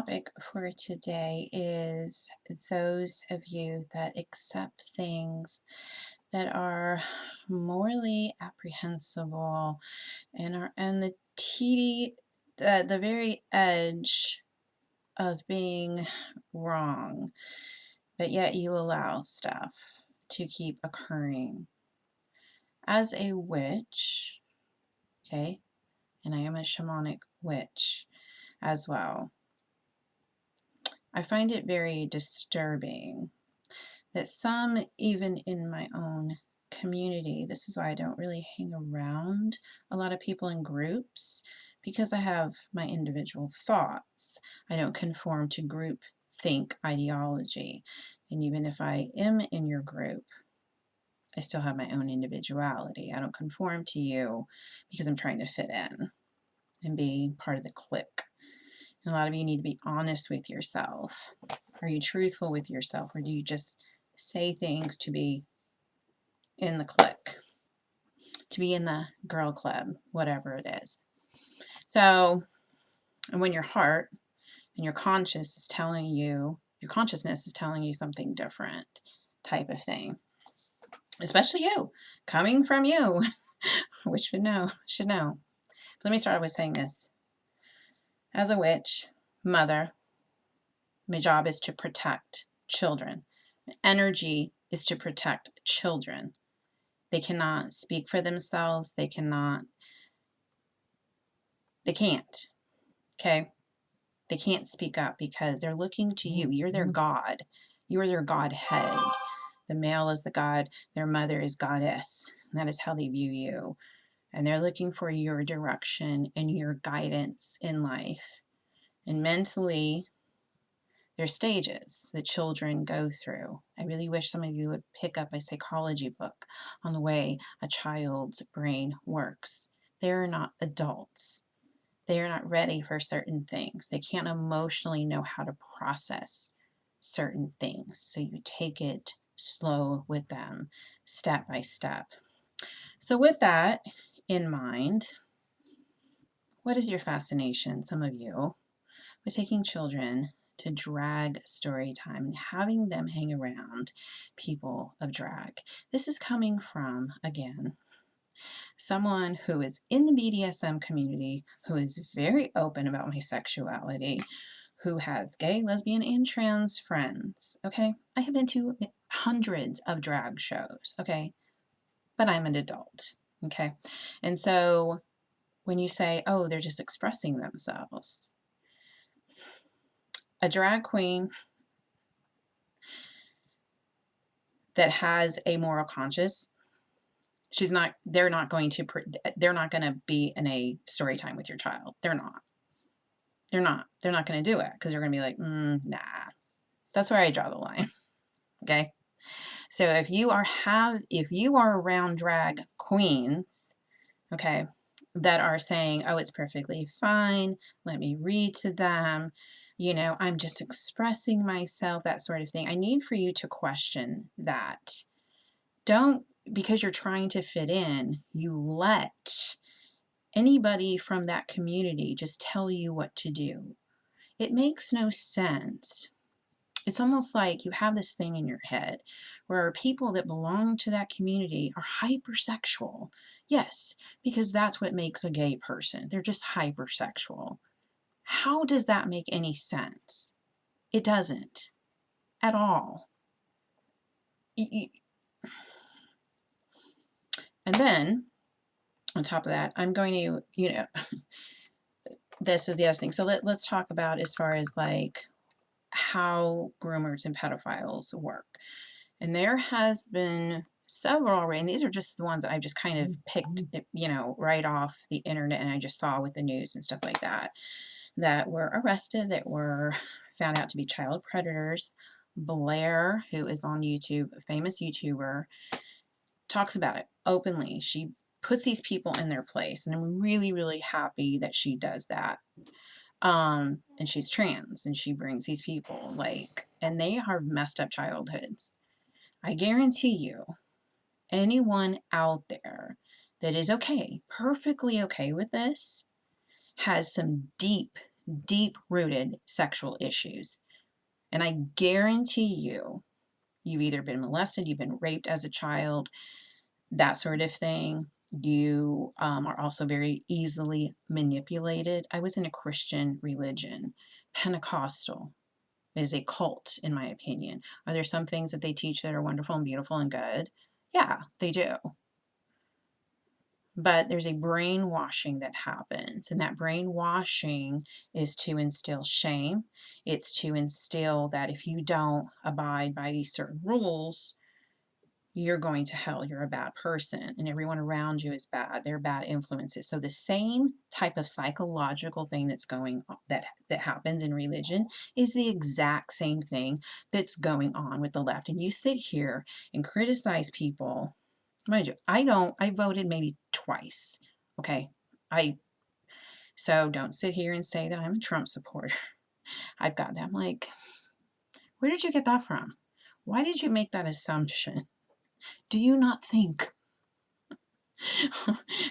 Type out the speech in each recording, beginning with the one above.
topic for today is those of you that accept things that are morally apprehensible and are on the very edge of being wrong, but yet you allow stuff to keep occurring. As a witch, okay, and I am a shamanic witch as well, I find it very disturbing that some, even in my own community, this is why I don't really hang around a lot of people in groups, because I have my individual thoughts. I don't conform to group think ideology. And even if I am in your group, I still have my own individuality. I don't conform to you because I'm trying to fit in and be part of the clique. And a lot of you need to be honest with yourself. Are you truthful with yourself, or do you just say things to be in the clique, to be in the girl club, whatever it is? So, and when your heart and your conscience is telling you, your consciousness is telling you something different, type of thing, especially you, coming from you, which should know. But let me start with saying this. As a witch, mother, my job is to protect children. Energy is to protect children. They cannot speak for themselves. They can't. Okay? They can't speak up because they're looking to you. You're their God. You are their Godhead. The male is the God. Their mother is goddess. And that is how they view you. And they're looking for your direction and your guidance in life. And mentally, there's stages that children go through. I really wish some of you would pick up a psychology book on the way a child's brain works. They're not adults. They are not ready for certain things. They can't emotionally know how to process certain things. So you take it slow with them, step by step. So with that in mind, what is your fascination, some of you, with taking children to drag story time and having them hang around people of drag? This is coming from, again, someone who is in the BDSM community, who is very open about my sexuality, who has gay, lesbian, and trans friends, okay? I have been to hundreds of drag shows, okay? But I'm an adult, okay? And so when you say, oh, they're just expressing themselves, a drag queen that has a moral conscience, they're not going to be in a story time with your child. They're not going to do it, because they're going to be like, nah. That's where I draw the line. Okay. So if you are around drag queens, okay, that are saying, oh, it's perfectly fine, let me read to them, I'm just expressing myself, that sort of thing, I need for you to question that. Don't, because you're trying to fit in, you let anybody from that community just tell you what to do. It makes no sense. It's almost like you have this thing in your head where people that belong to that community are hypersexual. Yes, because that's what makes a gay person. They're just hypersexual. How does that make any sense? It doesn't at all. And then on top of that, I'm going to, this is the other thing. So let's talk about as far as like how groomers and pedophiles work. And there has been several already, and these are just the ones that I've just kind of picked, right off the internet, and I just saw with the news and stuff like that, that were arrested, that were found out to be child predators. Blair, who is on YouTube, a famous YouTuber, talks about it openly. She puts these people in their place, and I'm really, really happy that she does that. And she's trans, and she brings these people, and they have messed up childhoods. I guarantee you, anyone out there that is okay, perfectly okay with this, has some deep, deep-rooted sexual issues. And I guarantee you've either been molested, you've been raped as a child, that sort of thing. You are also very easily manipulated. I was in a Christian religion, Pentecostal. It is a cult, in my opinion. Are there some things that they teach that are wonderful and beautiful and good? Yeah, they do. But there's a brainwashing that happens, and that brainwashing is to instill shame. It's to instill that if you don't abide by these certain rules, you're going to hell, you're a bad person, and everyone around you is bad. They're bad influences. So the same type of psychological thing that's going on, that happens in religion, is the exact same thing that's going on with the left. And you sit here and criticize people. Mind you, I voted maybe twice. Okay. So don't sit here and say that I'm a Trump supporter. I've got that. I'm like, where did you get that from? Why did you make that assumption? Do you not think?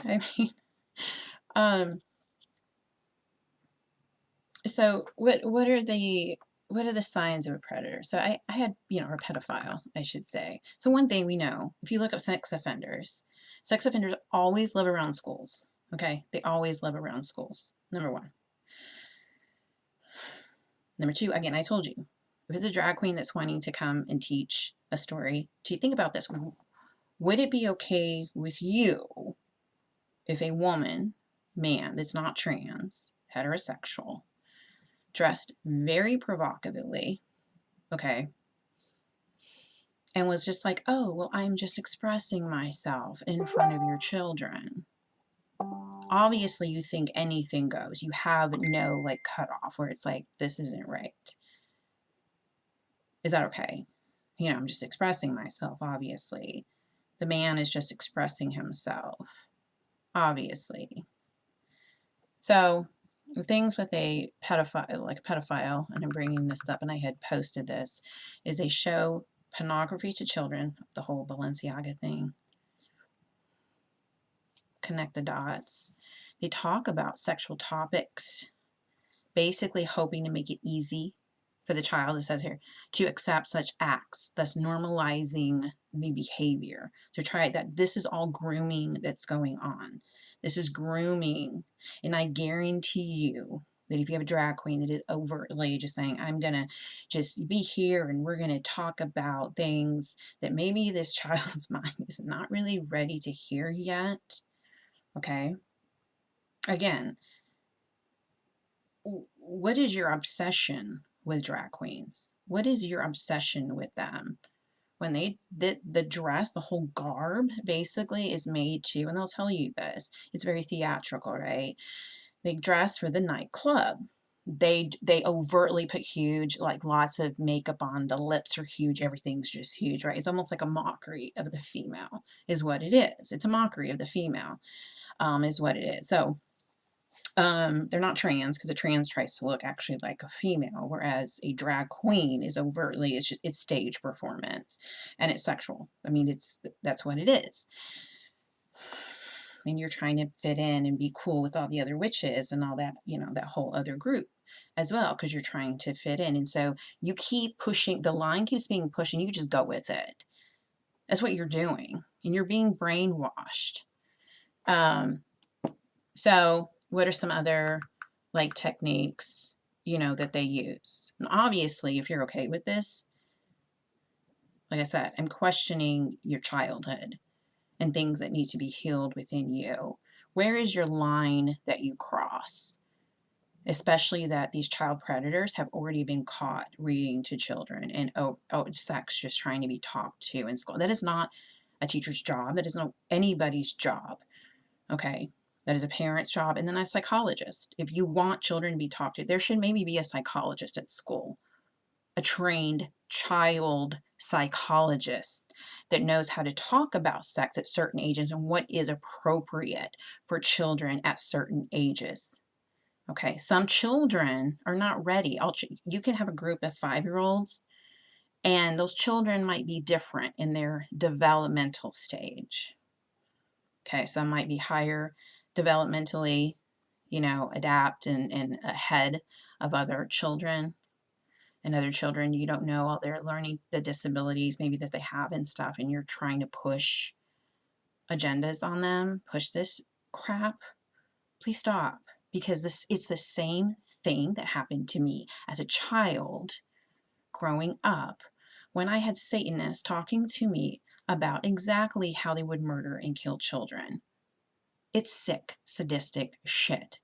I mean, um, so what are the signs of a predator? So I had, or a pedophile, I should say. So one thing we know, if you look up sex offenders always live around schools. Okay, they always live around schools. Number one. Number two, again, I told you, if it's a drag queen that's wanting to come and teach a story, to think about this, would it be okay with you if a man that's not trans, heterosexual, dressed very provocatively, okay, and was just like, oh, well, I'm just expressing myself in front of your children? Obviously, you think anything goes. You have no like cutoff where it's like, this isn't right. Is that okay? I'm just expressing myself, obviously. The man is just expressing himself, obviously. So the things with a pedophile, like a pedophile, and I'm bringing this up, and I had posted this, is they show pornography to children, the whole Balenciaga thing, connect the dots. They talk about sexual topics, basically hoping to make it easy for the child, it says here, to accept such acts, thus normalizing the behavior. To try that this is all grooming that's going on. This is grooming. And I guarantee you that if you have a drag queen that is overtly just saying, I'm going to just be here and we're going to talk about things that maybe this child's mind is not really ready to hear yet. Okay. Again, what is your obsession with drag queens? What is your obsession with them? When the dress, the whole garb basically is made to, and they'll tell you this, it's very theatrical, right? They dress for the nightclub. They overtly put huge, like lots of makeup on, the lips are huge, everything's just huge, right? It's almost like a mockery of the female is what it is. It's a mockery of the female, is what it is. So they're not trans, because a trans tries to look actually like a female, whereas a drag queen is overtly, it's stage performance, and it's sexual. I mean, that's what it is. And you're trying to fit in and be cool with all the other witches and all that, that whole other group as well, because you're trying to fit in. And so you keep pushing, the line keeps being pushed, and you just go with it. That's what you're doing, and you're being brainwashed. So what are some other like techniques, that they use? And obviously, if you're okay with this, like I said, I'm questioning your childhood and things that need to be healed within you. Where is your line that you cross? Especially that these child predators have already been caught reading to children, and sex just trying to be taught to in school. That is not a teacher's job. That is not anybody's job. Okay. That is a parent's job, and then a psychologist. If you want children to be talked to, there should maybe be a psychologist at school, a trained child psychologist that knows how to talk about sex at certain ages and what is appropriate for children at certain ages. Okay, some children are not ready. You can have a group of 5-year-olds, and those children might be different in their developmental stage. Okay, some might be higher developmentally, adapt and ahead of other children. And other children, you don't know all their learning, the disabilities maybe that they have and stuff, and you're trying to push agendas on them, push this crap. Please stop, because it's the same thing that happened to me as a child growing up when I had Satanists talking to me about exactly how they would murder and kill children. It's sick, sadistic shit.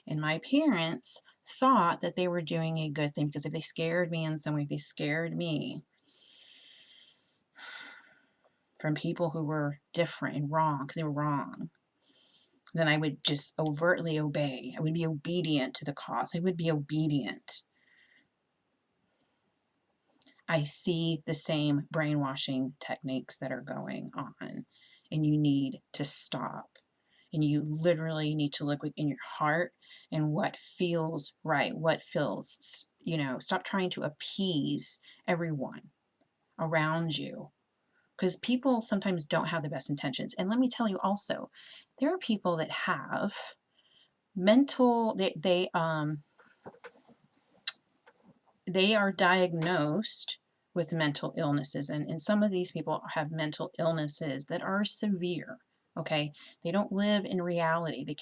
And my parents thought that they were doing a good thing, because if they scared me in some way, if they scared me from people who were different and wrong, because they were wrong, then I would just overtly obey. I would be obedient to the cause. I would be obedient. I see the same brainwashing techniques that are going on, and you need to stop. And you literally need to look within your heart and what feels right, what feels, stop trying to appease everyone around you, because people sometimes don't have the best intentions. And let me tell you also, there are people that have mental, they are diagnosed with mental illnesses, and some of these people have mental illnesses that are severe. Okay, they don't live in reality. They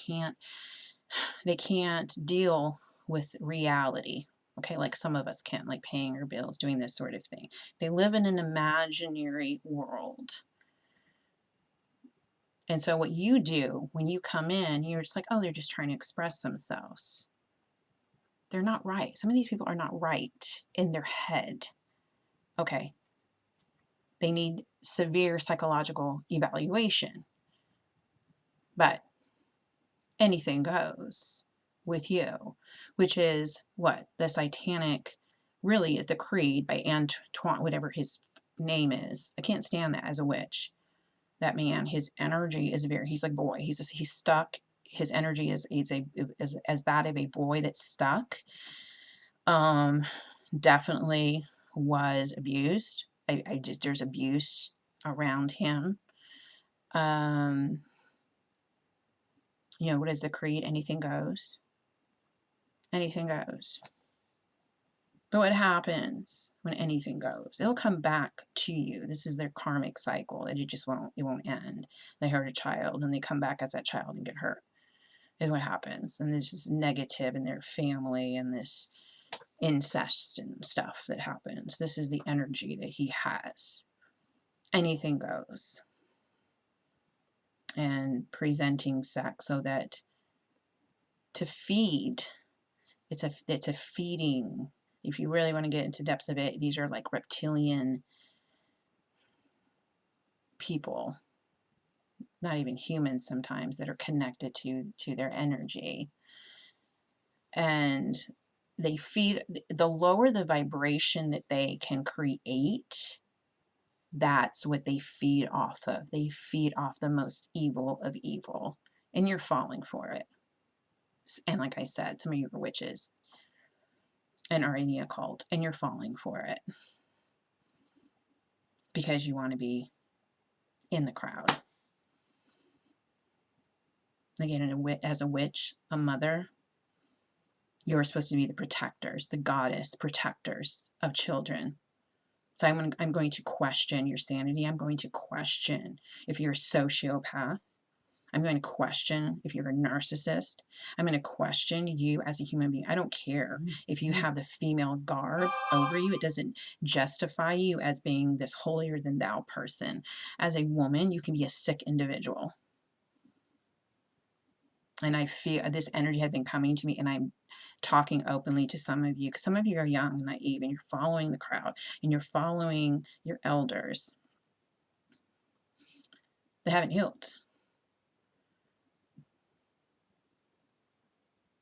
can't deal with reality. Okay, like some of us can, like paying our bills, doing this sort of thing. They live in an imaginary world. And so what you do when you come in, you're just like, oh, they're just trying to express themselves. They're not right. Some of these people are not right in their head. Okay. They need severe psychological evaluation. But anything goes with you, which is what the satanic really is, the creed by Antoine, whatever his name is. I can't stand that as a witch. That man, his energy is he's like boy. He's stuck. His energy is as that of a boy that's stuck. Definitely was abused. I just, there's abuse around him. What is the creed? Anything goes. Anything goes. But what happens when anything goes? It'll come back to you. This is their karmic cycle, and it won't end. They hurt a child and they come back as that child and get hurt. Is what happens. And there's this negative in their family and this incest and stuff that happens. This is the energy that he has. Anything goes. And presenting sex so that to feed, it's a feeding. If you really want to get into depths of it, these are like reptilian people, not even humans sometimes, that are connected to their energy. And they feed, the lower the vibration that they can create, that's what they feed off of. They feed off the most evil of evil, and you're falling for it. And like I said, some of you are witches and are in the occult, and you're falling for it because you want to be in the crowd. Again, as a witch, a mother, you're supposed to be the protectors, the goddess protectors of children. So I'm going to question your sanity. I'm going to question if you're a sociopath. I'm going to question if you're a narcissist. I'm going to question you as a human being. I don't care if you have the female guard over you. It doesn't justify you as being this holier than thou person. As a woman, you can be a sick individual. And I feel this energy had been coming to me, and I'm talking openly to some of you, because some of you are young and naive, and you're following the crowd, and you're following your elders that haven't healed.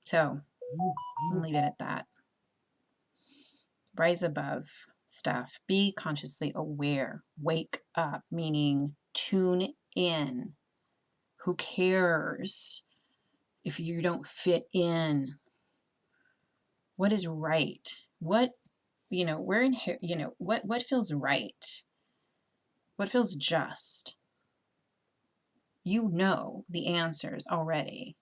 So I'll leave it at that. Rise above stuff. Be consciously aware. Wake up, meaning tune in. Who cares if you don't fit in? What is right? What, we're in here, what feels right? What feels just? You know the answers already.